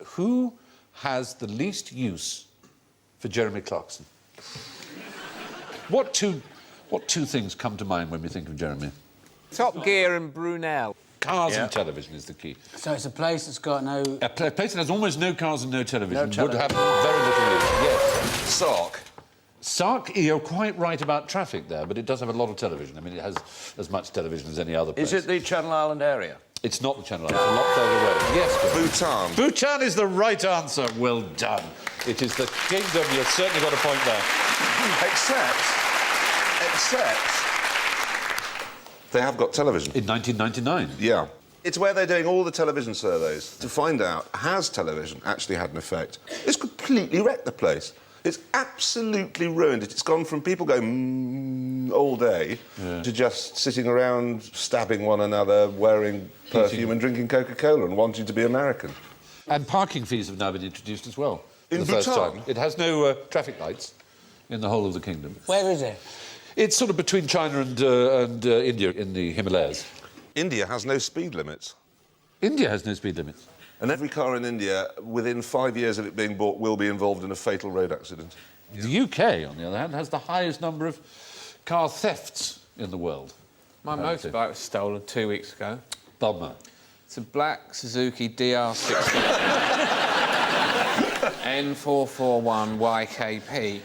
Who has the least use for Jeremy Clarkson? What two things come to mind when we think of Jeremy? Top Gear and Brunel. Cars and television is the key. So it's a place that's got no... A place that has almost no cars and no television would have very little use. Yes. Sark. Sark, you're quite right about traffic there, but it does have a lot of television. I mean, it has as much television as any other place. Is it the Channel Island area? It's not the Channel Islands. It's a lot further away. Yes, Bhutan. Bhutan is the right answer. Well done. It is the kingdom. You've certainly got a point there. Except... they have got television. In 1999? Yeah. It's where they're doing all the television surveys to find out, has television actually had an effect? It's completely wrecked the place. It's absolutely ruined it. It's gone from people going all day to just sitting around stabbing one another, wearing perfume and drinking Coca-Cola and wanting to be American. And parking fees have now been introduced as well. In the first Bhutan? time. It has no traffic lights in the whole of the kingdom. Where is it? It's sort of between China and India in the Himalayas. India has no speed limits. India has no speed limits. And every car in India, within 5 years of it being bought, will be involved in a fatal road accident. The UK, on the other hand, has the highest number of car thefts in the world. My motorbike was stolen 2 weeks ago. Bummer. It's a black Suzuki DR60. N441YKP.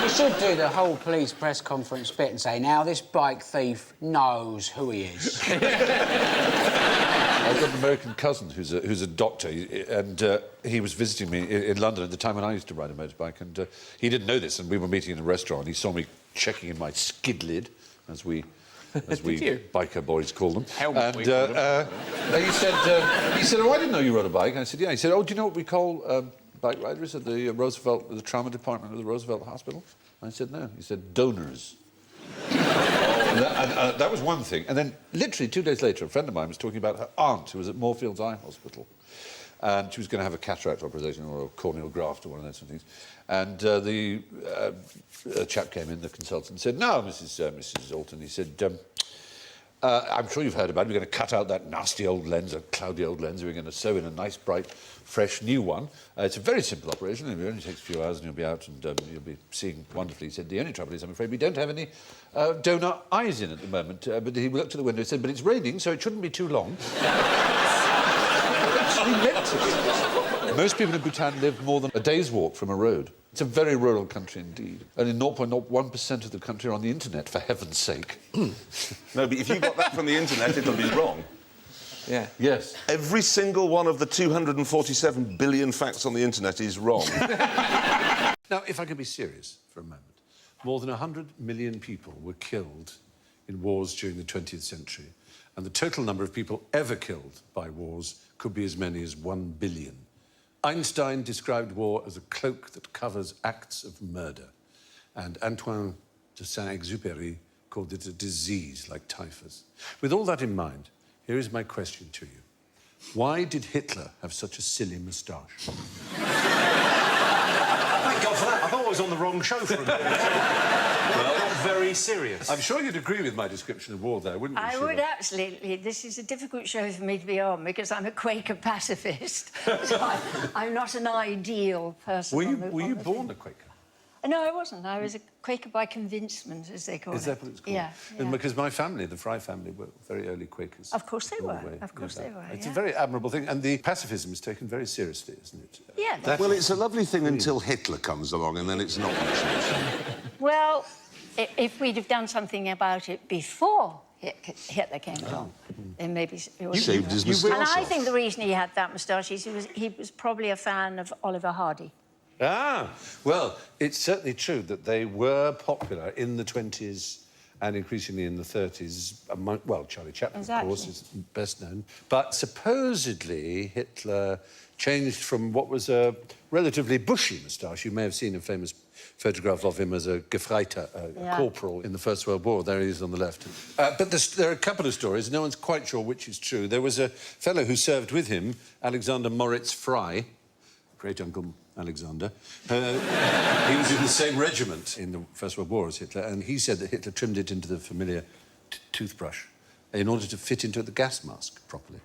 You should do the whole police press conference bit and say, now this bike thief knows who he is. I've got an American cousin who's a doctor, and he was visiting me in London at the time when I used to ride a motorbike, and he didn't know this, and we were meeting in a restaurant. He saw me checking in my skid lid, as we biker boys call them. Helmet, he said, "Oh, I didn't know you rode a bike." And I said, "Yeah." He said, "Oh, do you know what we call bike riders at the the trauma department of the Roosevelt Hospital?" I said, "No." He said, "Donors." That was one thing. And then, literally 2 days later, a friend of mine was talking about her aunt who was at Moorfields Eye Hospital. And she was going to have a cataract operation or a corneal graft or one of those things. And the chap came in, the consultant, and said, "No, Mrs. Alton," he said, "I'm sure you've heard about it. We're going to cut out that nasty old lens, a cloudy old lens. We're going to sew in a nice, bright, fresh new one. It's a very simple operation. It only takes a few hours and you'll be out and you'll be seeing wonderfully." He said, "The only trouble is, I'm afraid, we don't have any donor eyes in at the moment." But he looked at the window and said, "But it's raining, so it shouldn't be too long." Actually meant it. Most people in Bhutan live more than a day's walk from a road. It's a very rural country indeed. Only 0.01% of the country are on the internet, for heaven's sake. No, but if you got that from the internet, it'll be wrong. Yeah. Yes. Every single one of the 247 billion facts on the internet is wrong. Now, if I could be serious for a moment, more than 100 million people were killed in wars during the 20th century, and the total number of people ever killed by wars could be as many as 1 billion. Einstein described war as a cloak that covers acts of murder, and Antoine de Saint-Exupéry called it a disease like typhus. With all that in mind, here is my question to you. Why did Hitler have such a silly moustache? Thank God for that. I thought I was on the wrong show for a minute. Well, very serious. I'm sure you'd agree with my description of war there, wouldn't you, I Sheila? would absolutely. This is a difficult show for me to be on because I'm a Quaker pacifist. So I'm not an ideal person. Were you born a Quaker? No, I wasn't. I was a Quaker by convincement, as they call it. Is that what it's called? Yeah. And because my family, the Fry family, were very early Quakers. Of course they all were. the way, Of course they were. It's a very admirable thing, and the pacifism is taken very seriously, isn't it? Yeah. Well, it's a lovely thing until Hitler comes along, and then it's not much use. Well, if we'd have done something about it before Hitler came along, then maybe it would. Shaved his moustache And I off. think the reason he had that moustache is he was probably a fan of Oliver Hardy. Ah, well, it's certainly true that they were popular in the 20s and increasingly in the 30s. Well, Charlie Chaplin, of course, is best known. But supposedly Hitler changed from what was a relatively bushy moustache. You may have seen a famous photograph of him as a Gefreiter, a corporal in the First World War. There he is on the left. But there are a couple of stories. No one's quite sure which is true. There was a fellow who served with him, Alexander Moritz Fry, great-uncle Alexander. He was in the same regiment in the First World War as Hitler, and he said that Hitler trimmed it into the familiar toothbrush in order to fit into the gas mask properly.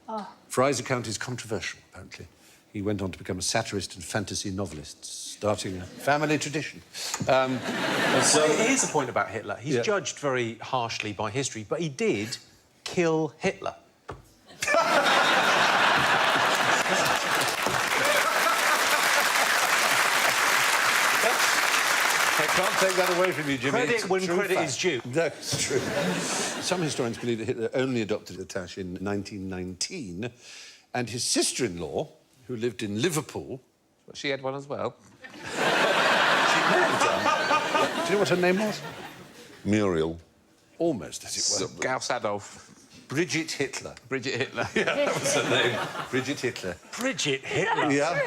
Oh. Fry's account is controversial, apparently. He went on to become a satirist and fantasy novelist, starting a family tradition. Here's the point about Hitler. He's judged very harshly by history, but he did kill Hitler. I can't take that away from you, Jimmy. Credit when credit is due. No, it's true. Some historians believe that Hitler only adopted the moustache in 1919, and his sister-in-law, who lived in Liverpool... Well, she had one as well. She may have done. Do you know what her name was? Muriel. Almost, as it were. Gauss Adolf. Bridget Hitler. Bridget Hitler. Yeah, that was her name. Bridget Hitler. Bridget Hitler? Yeah.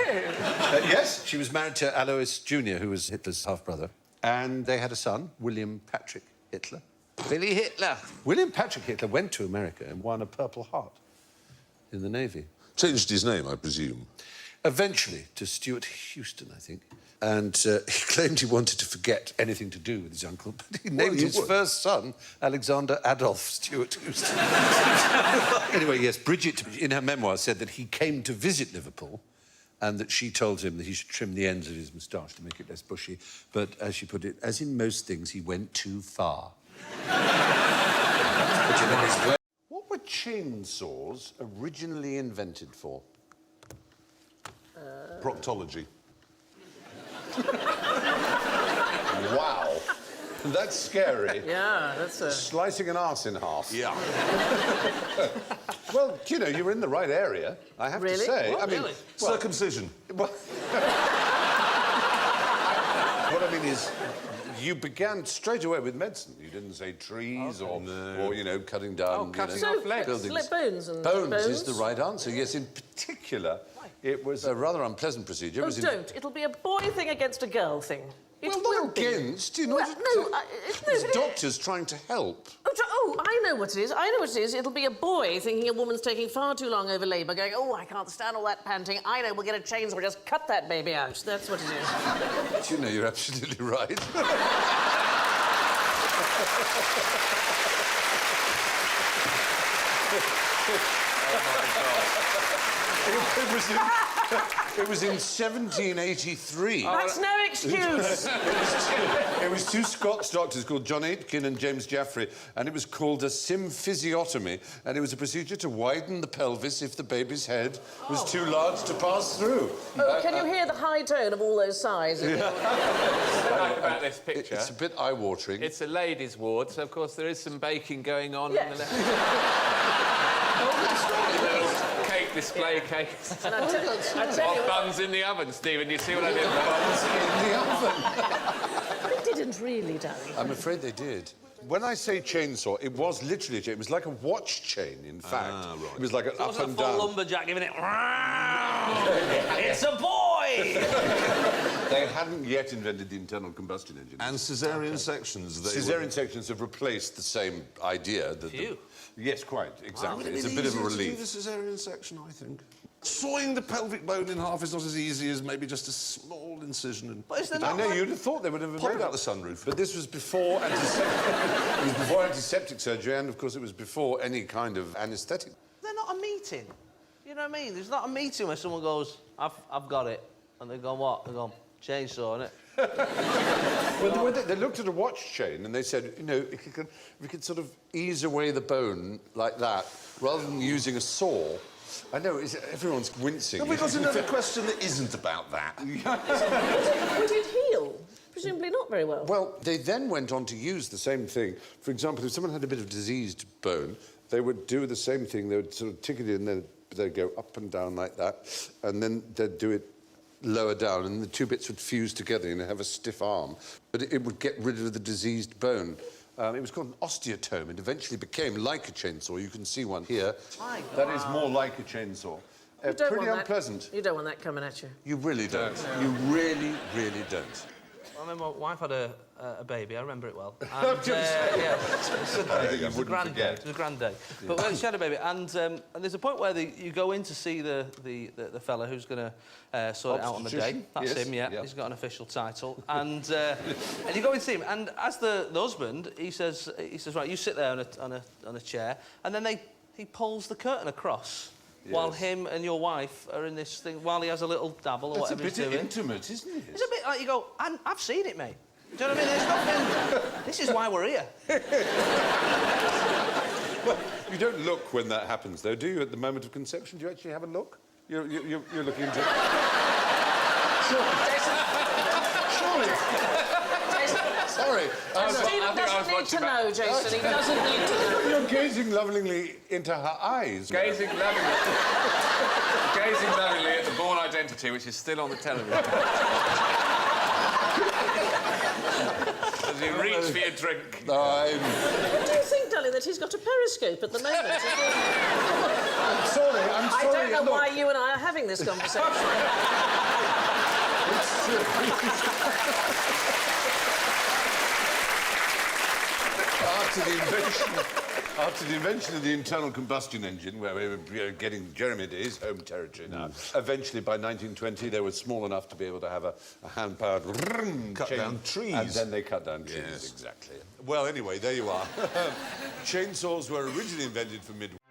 Yes, she was married to Alois Jr., who was Hitler's half-brother. And they had a son, William Patrick Hitler. Billy Hitler. William Patrick Hitler went to America and won a Purple Heart in the Navy. Changed his name, I presume. Eventually to Stuart Houston, I think. And he claimed he wanted to forget anything to do with his uncle, but he named his first son Alexander Adolf Stuart Houston. Anyway, yes, Bridget, in her memoir, said that he came to visit Liverpool and that she told him that he should trim the ends of his moustache to make it less bushy. But, as she put it, as in most things, he went too far. What were chainsaws originally invented for? Proctology. Wow. That's scary. Yeah, that's a... Slicing an arse in half. Yeah. Well, you know, you were in the right area, I have to say. What? I mean, Really? Circumcision. Well, what I mean is, you began straight away with medicine. You didn't say trees or, you know, cutting down cutting off off legs. buildings. Like bones and... Bones is the right answer. Yes, in particular, it was a rather unpleasant procedure. It Oh, was don't. It'll be a boy thing against a girl thing. It Well, will not be. against, you know. Well, no, It's doctors trying to help. Oh, I know what it is. I know what it is. It'll be a boy thinking a woman's taking far too long over labour, going, oh, I can't stand all that panting. I know, we'll get a chainsaw, just cut that baby out. That's what it is. But you know, you're absolutely right. It was in 1783. That's no excuse. It was two Scots doctors called John Aitken and James Jaffrey, and it was called a symphysiotomy, and it was a procedure to widen the pelvis if the baby's head was too large to pass through. Oh, can you hear the high tone of all those sighs? About this picture. It's a bit eye-watering. It's a ladies' ward, so of course there is some baking going on. Yes. On the left. Cake display cakes. And I tell you what, Buns in the oven, Stephen. You see what I did there? Buns in the oven. they didn't really, darling. I'm afraid they did. When I say chainsaw, it was literally a chain. It was like a watch chain, in fact. Ah, right. It was like an up and down. lumberjack giving it... It's a boy! They hadn't yet invented the internal combustion engine. And caesarean sections. Caesarean sections have replaced the same idea. That Phew. Yes, quite, exactly. It's It's a bit of a relief. To do the caesarean section, I think. Sawing the pelvic bone in half is not as easy as maybe just a small incision and... But is there I not know, like- you'd have thought they would have Pop it made out the sunroof. But this was before it was before antiseptic surgery, and of course it was before any kind of anaesthetic. They're not a meeting. You know what I mean? There's not a meeting where someone goes, I've got it. And they go, what? They go, chainsaw, innit? Well, they looked at a watch chain and they said, you know, if we could sort of ease away the bone like that, rather than using a saw. I know, everyone's wincing. Have we got another question that isn't about that? Would it heal? Presumably not very well. Well, they then went on to use the same thing. For example, if someone had a bit of diseased bone, they would do the same thing. They would sort of tick it in, then they'd go up and down like that, and then they'd do it lower down, and the two bits would fuse together and have a stiff arm. But it would get rid of the diseased bone. It was called an osteotome. It eventually became like a chainsaw. You can see one here. That is more like a chainsaw. You don't Pretty want unpleasant. That, you don't want that coming at you. You really don't. You really, really don't. I remember my wife had a baby, I remember it well. And, yeah, it's a grand day. It was a grand day. But when she had a baby, and there's a point where you go in to see the fella who's going to sort it out on the day. That's Yes. him, yeah. Yep. He's got an official title. And you go in to see him, and as the husband, he says, right, you sit there on a chair, and then he pulls the curtain across while him and your wife are in this thing, while he has a little dabble or whatever he's doing. It's a bit intimate, isn't it? It's a bit like you go, I've seen it, mate. Do you know what I mean? There's nothing... This is why we're here. Well, you don't look when that happens, though, do you, at the moment of conception? Do you actually have a look? You're looking into... Surely. Sorry. Stephen doesn't need to know, Jason. He doesn't need to know. You're gazing lovingly into her eyes. Gazing lovingly at the Born Identity, which is still on the television. As you reach for your drink. What do you think, darling, that he's got a periscope at the moment? I'm sorry. I don't know why you and I are having this conversation. After the invention of the internal combustion engine, where we were getting Jeremy to his home territory now, eventually by 1920 they were small enough to be able to have a hand-powered Cut down trees. And then they cut down trees, exactly. Well, anyway, there you are. Chainsaws were originally invented for midwives.